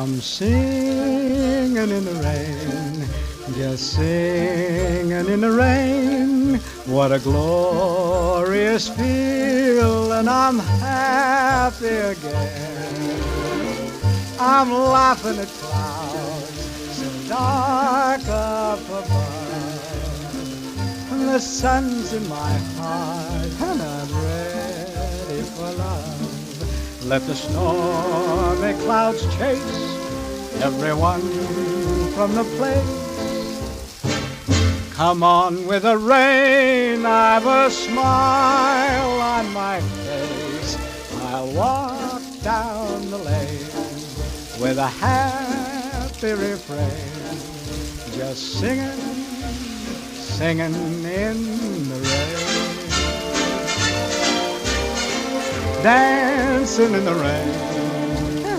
I'm singing in the rain, just singing in the rain. What a glorious feeling, I'm happy again. I'm laughing at clouds so dark up above. And the sun's in my heart and I'm ready for love. Let the stormy clouds chase everyone from the place. Come on with the rain, I've a smile on my face. I'll walk down the lane with a happy refrain, just singing, singing in the rain, dancing in the rain.